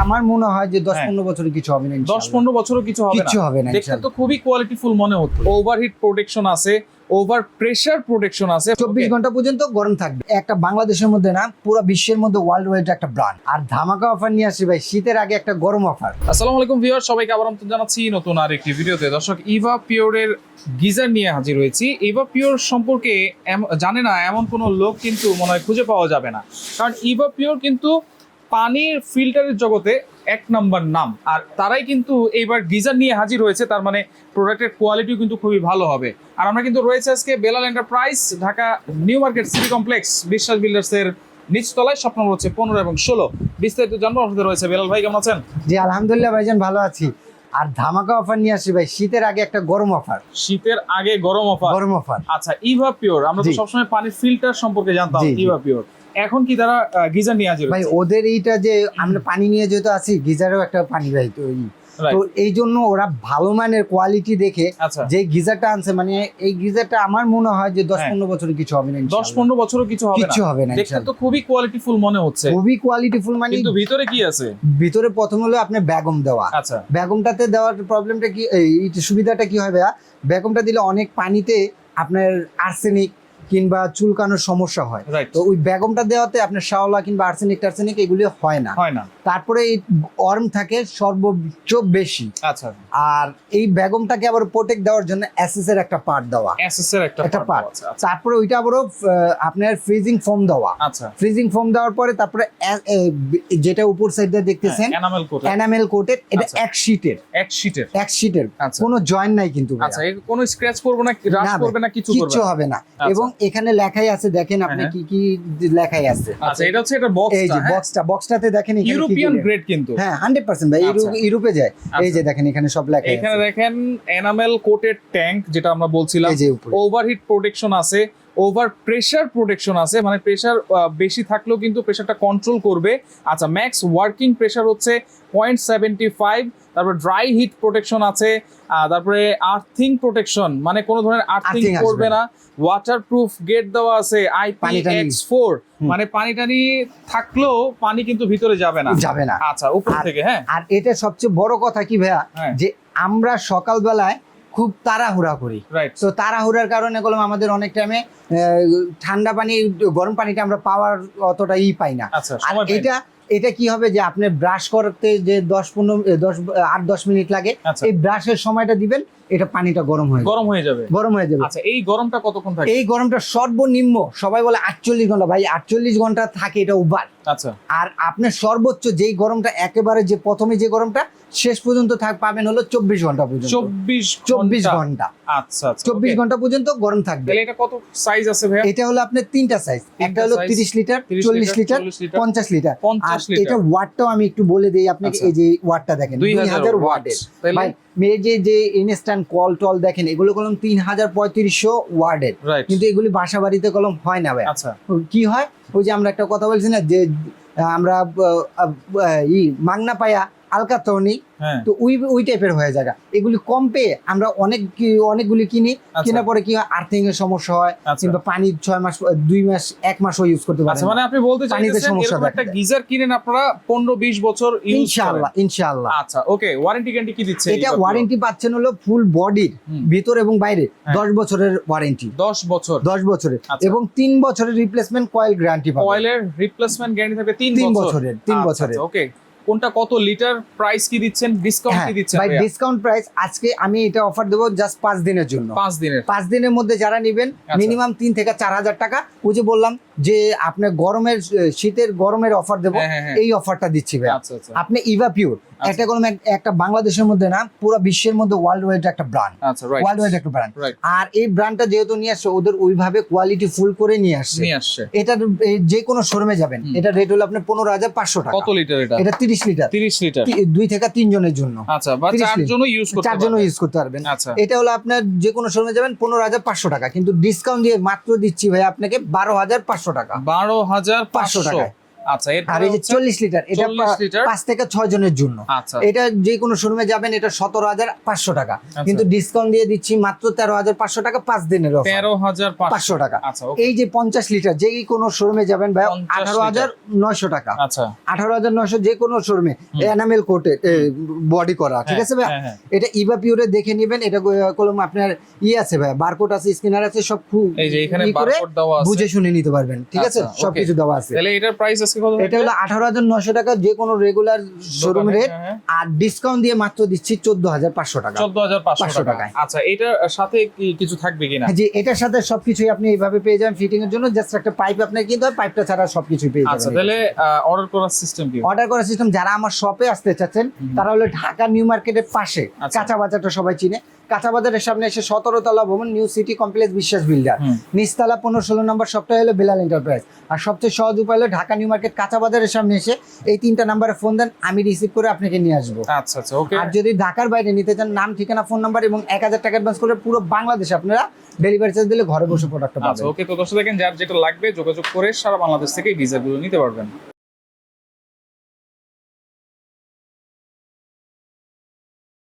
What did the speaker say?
আমার মনে হয় যে 10-15 হ্যাঁ। বছরে কিছু হবে না 10-15 বছরও কিছু হবে না। কিছু হবে না দেখতে তো খুবই কোয়ালিটিফুল মনে হচ্ছে। ওভারহিট প্রোটেকশন আছে, ওভার প্রেসার প্রোটেকশন আছে। 24 ঘন্টা পর্যন্ত গরম থাকবে। একটা বাংলাদেশের মধ্যে না, পুরো বিশ্বের মধ্যে ওয়ার্ল্ড ওয়াইড একটা ব্র্যান্ড। আর ধামাকা অফার নিয়ে আসি ভাই, শীতের আগে একটা গরম অফার। আসসালামু আলাইকুম ভিউয়ার, সবাইকে আবার আমন্ত্রণ জানাচ্ছি নতুন আরেকটি ভিডিওতে। দর্শক, ইভা পিওরের গিজার নিয়ে হাজির হয়েছি। ইভা পিওর সম্পর্কে জানে না এমন কোনো লোক কিন্তু মনে হয় খুঁজে পাওয়া যাবে না, কারণ ইভা পিওর কিন্তু পানির ফিল্টারের জগতে এক নাম্বার নাম। আর তারাই কিন্তু এইবার গিজার নিয়ে হাজির হয়েছে, তার মানে প্রোডাক্টের কোয়ালিটিও কিন্তু খুবই ভালো হবে। আর আমরা কিন্তু রয়েছে আজকে Belal enterprise, Dhaka new market city complex, বিশ্বাস বিল্ডার্সের নিচতলায়। শপ নম্বর হচ্ছে 15 এবং 16। বিস্তারিত জানবো। আমাদের রয়েছে বেলাল ভাই, কেমন আছেন? জি আলহামদুলিল্লাহ ভাইজান, ভালো আছি। আর ধামাকা অফার নিয়ে আসি ভাই, শীতের আগে একটা গরম অফার। শীতের আগে গরম অফার। গরম অফার। আচ্ছা, ইভা পিওর, আমরা তো জি। সবসময় পানির ফিল্টার সম্পর্কে জানতাম। জি, জি। ইভা পিওর এখন কি তারা গিজার নিয়ে হাজির ভাই হয়েছে? ওদের এইটা যে আমরা পানি নিয়ে যেহেতু আছি, গিজারেও একটা পানি ভাই তৈরি, Right. তো এই জন্য ওরা ভালো মানের কোয়ালিটি দেখে আচ্ছা। যে গিজারটা আনছে, মানে এই গিজারটা আমার মনে হয় যে 10-15 বছরে কিছু হবে না 10-15 বছরও কিছু হবে না। কিছু হবে না দেখতে ইনশাআল্লাহ। তো খুবই কোয়ালিটিফুল মনে হচ্ছে, খুবই কোয়ালিটিফুল। মানে কিন্তু ভিতরে কি আছে? ভিতরে প্রথম হলো আপনার বেগম দেওয়া। আচ্ছা, বেগমটাতে দেওয়ার প্রবলেমটা কি, এই সুবিধাটা কি হয় ভাইয়া, বেগমটা দিলে অনেক পানিতে আপনার আর্সেনিক কিংবা চুলকানোর সমস্যা হয়। রাইট। তো ওই বেগমটা দেওয়াতে আপনার শাওলা কিংবা আর্সেনিক টার্সেনিক এগুলি হয় না। হয় না। তারপরে এই ওয়ার্ম থাকে সর্বোচ্চ বেশি। আচ্ছা, আর এই বেগমটাকে আবার প্রোটেক্ট দেওয়ার জন্য এসএস এর একটা পার্ট দেওয়া, এসএস এর একটা একটা পার্ট। আছে। আচ্ছা, তারপরে ওইটা আবারও আপনার ফ্রিজিং ফোম দেওয়া। আচ্ছা, ফ্রিজিং ফোম দেওয়ার পরে তারপরে যেটা উপর সাইডে দেখতেছেন এনামেল কোট, এনামেল কোটেড, এটা আচ্ছা। এক শীটের এক শীটের। আচ্ছা, কোনো জয়েন্ট নাই কিন্তু ভাইয়া। আচ্ছা, কোনো স্ক্র্যাচ করবে না, রাশ না ভাই, করবে না, কিছু করবে কিচ্ছু না। হবে না। আচ্ছা। এবং এখানে লেখাই আছে, দেখেন আপনি হ্যাঁ, কি কি লেখাই আছে। আচ্ছা, এটা হচ্ছে এটা বক্স, এই যে বক্সটাতে দেখেন এখানে কি কি ইউরোপিয়ান লেখা। গ্রেড কিন্তু। হ্যাঁ 100% ভাই, আচ্ছা। ইউরোপে যায়। এই আচ্ছা। যে দেখেন এখানে সব লেখা এখানে আছে। দেখেন এনামেল কোটেড ট্যাঙ্ক, যেটা আমরা বলছিলাম। এই যে উপরে। ওভারহিট প্রোটেকশন আছে, ওভার প্রেসার প্রোটেকশন আছে, মানে প্রেসার বেশি থাকলেও কিন্তু প্রেসারটা কন্ট্রোল করবে। আচ্ছা, ম্যাক্স ওয়ার্কিং প্রেসার হচ্ছে 0.75। তারপর ড্রাই হিট প্রোটেকশন আছে, তারপরে আর্থিং প্রোটেকশন, মানে কোনো ধরনের আর্থিং Earthing আসবে করবে না। ওয়াটারপ্রুফ গেট দেওয়া আছে, পানি টানি। IPX4, মানে পানি টানি থাকলেও পানি কিন্তু ভিতরে যাবে না। যাবে না। আচ্ছা, উপর থেকে। হ্যাঁ, আর এটা সবচেয়ে বড় কথা কি ভাইয়া, হ্যাঁ। যে আমরা সকালবেলায় খুব তাড়াহুড়া করি। রাইট। তো তাড়াহুড়ার কারণে বললাম আমাদের অনেক টাইমে ঠান্ডা পানি, গরম পানিটা আমরা পাওয়ার অতটা পাই না। আচ্ছা, আর সময় পাই না। এটা কি হবে যে আপনি ব্রাশ করতে যে 8-10 মিনিট লাগে, আচ্ছা। এই ব্রাশের সময়টা দিবেন, এটা পানিটা গরম হয়ে গরম হয়ে যাবে। যাবে। আচ্ছা, এই গরমটা কতক্ষণ থাকে? এই গরমটা সর্বনিম্ন সবাই বলে 48 ঘন্টা, ভাই 48 ঘন্টা থাকে, এটা ওভার। আচ্ছা, আর আপনার সর্বোচ্চ যেই গরমটা একেবারে যে প্রথমে যে গরমটা শেষ পর্যন্ত পাবেন হলো 24 ঘন্টা পর্যন্ত। 24 ঘন্টা। আচ্ছা, আচ্ছা, 24 okay। ঘন্টা পর্যন্ত গরম থাকবে। তাহলে এটা কত সাইজ আছে ভাইয়া? এটা হলো আপনার তিনটা সাইজ, একটা হলো size, 30 litre, 30 40 litre, 40 litre, 50 litre. 50 আর লিটার। এটা ওয়াটটাও আমি একটু বলে দেই আপনাকে। আচ্ছা। এই যে ওয়াটটা দেখেন 2000 ওয়াটের। তাহলে ভাই যে ইনস্ট্যান্ট কল টল দেখেন, এগুলো কলম 3500 ওয়াটের। রাইট। কিন্তু এগুলি বাসা বাড়িতে কলম হয় না ভাই। আচ্ছা, কি হয়, ওই যে আমরা একটা কথা বলছি না যে আমরা মাগনা পায়া আলকা তনি, হ্যাঁ, তো ওই টাইপের হয়ে যায়। এগুলি কম পেয়ে আমরা অনেকগুলি কিনি। আচ্ছা। কেনার পরে কি হয়, আর্থিং এর সমস্যা হয়, আচ্ছা। কিংবা পানি 6 মাস 2 মাস 1 মাসও ইউজ করতে পারেন। আচ্ছা, মানে আপনি বলতে পানিতে চাইছেন সমস্যা এরকম দেখা একটা দেয়। গিজার কিনেন আপনারা 15-20 বছর ইউজ করেন। ইনশাআল্লাহ। আচ্ছা, ওকে। ওয়ারেন্টি গ্যারান্টি কি দিচ্ছে? এটা ওয়ারেন্টি পাচ্ছেন হলো ফুল বডির ভিতর এবং বাইরে হ্যাঁ। 10 বছরের ওয়ারেন্টি। 10 বছর 10 বছরের। আচ্ছা। এবং 3 বছরের রিপ্লেসমেন্ট কয়েল গ্যারান্টি পাবেন। অয়েলের রিপ্লেসমেন্ট গ্যারান্টি থাকবে 3 3 বছর। বছরের। 3 বছরের। ওকে। কোনটা কত লিটার, প্রাইস কি দিচ্ছেন, ডিসকাউন্ট কি দিচ্ছেন ভাই ভাইয়া? ডিসকাউন্ট প্রাইস আজকে আমি এটা অফার দেবো জাস্ট 5 দিনের জন্য। 5 দিনের। 5 দিনের মধ্যে যারা নেবেন আচ্ছা। মিনিমাম 3 থেকে 4,000 টাকা। ওই যে বললাম যে আপনার শীতের গরমের অফার দেবো, হ্যাঁ, হ্যাঁ, হ্যাঁ। এই অফারটা দিচ্ছি ভাই। আচ্ছা, আচ্ছা, আপনি ইভা পিওর একটা কলম, একটা বাংলাদেশের মধ্যে না, পুরো বিশ্বের মধ্যে ওয়ার্ল্ড ওয়াইড একটা ব্র্যান্ড। আচ্ছা, রাইট। ওয়ার্ল্ড ওয়াইড একটা ব্র্যান্ড। রাইট। আর এই ব্র্যান্ডটা যেহেতু নিয়ে আসছে, ওদের ওইভাবে কোয়ালিটি ফুল করে নিয়ে আসছে। এটা যে কোনো শোরুমে যাবেন, এটা রেট হলো আপনার 15,500 টাকা। কত লিটার এটা? এটা 30 লিটার। 30 লিটার। 2 থেকে 3 জনের জন্য। আচ্ছা, বা 30 4 জনও ইউজ করতে 4 জনও পারবে। ইউজ করতে পারবেন। আচ্ছা, এটা হলো আপনার যে কোনো শোরুমে যাবেন 15,500 টাকা, কিন্তু ডিসকাউন্ট দিয়ে মাত্র দিচ্ছি ভাই আপনাকে 12,500 টাকা। 12,500 টাকায়। আচ্ছা আর এই যে 40 লিটার, এটা 40 লিটার 5 থেকে 6 জনের জন্য। আচ্ছা এটা যে কোনো শোরুমে যাবেন, এটা 17,500 টাকা, আচ্ছা। কিন্তু ডিসকাউন্ট দিয়ে দিচ্ছি মাত্র 13,500 টাকা 5 দিনের অফার, 13,500 টাকা। আচ্ছা ওকে এই যে 50 লিটার যে কোনো শোরুমে যাবেন ভাই 50 18,900 টাকা, আচ্ছা 18,900 যে কোনো শোরুমে এনামেল কোটে বডি করা, ঠিক আছে ভাই? হ্যাঁ, হ্যাঁ। এটা ইভা পিওরে দেখে নেবেন, এটা কলম আপনার আছে ভাই, বারকোড আছে, স্ক্যানার আছে, সব এই যে এখানে ই করে বারকোড দেওয়া আছে, বুঝে শুনে নিতে পারবেন, ঠিক আছে? আচ্ছা, সবকিছু দেওয়া আছে। তাহলে এটার প্রাইস আজকে কত? এটা হলো 18,900 টাকা যে কোনো রেগুলার শোরুম রেট, আর ডিসকাউন্ট দিয়ে মাত্র দিচ্ছি 14,500 টাকা। 14,500 টাকা। টাকায়। আচ্ছা এটার সাথে কি কিছু থাকবে কিনা? জি, এটার সাথে সবকিছুই আপনি এইভাবে পেয়ে যাবেন ফিটিং এর জন্য, জাস্ট একটা পাইপ আপনার কিনতে হয়, পাইপটা ছাড়া সবকিছুই পেয়ে আচ্ছা যাবেন। তাহলে অর্ডার করার সিস্টেম কি? অর্ডার করার সিস্টেম, যারা আমার শপে আসতে চাচ্ছেন তারা হলো ঢাকা নিউ মার্কেটের পাশে আচ্ছা। কাঁচা বাজারটা সবাই চিনে, কাঁচা বাজারের সামনে এসে 17 তলা ভবন নিউ সিটি কমপ্লেক্স বিশ্বাস বিল্ডার, নিচতলা 15-16 নম্বর শপটা হলো বেলাল এন্টারপ্রাইজ। আর সবচেয়ে সহজ উপায় হলো ঢাকা নিউ মার্কেট কাঁচা বাজারের সামনে এসে এই 3টা নাম্বারে ফোন দেন, আমি রিসিভ করে আপনাকে নিয়ে আসবো। আচ্ছা আচ্ছা ওকে। আর যদি ঢাকার বাইরে নিতে চান, নাম, ঠিকানা, ফোন নাম্বার এবং 1,000 টাকা অ্যাডভান্স করে পুরো বাংলাদেশে আপনারা ডেলিভারি চার্জ দিলে ঘরে বসে প্রোডাক্টটা আচ্ছা পাবেন। ওকে, তো দর্শক দেখেন যার যেটা লাগবে যোগাযোগ করে সারা বাংলাদেশ থেকে ভিসাগুলো নিতে পারবেন।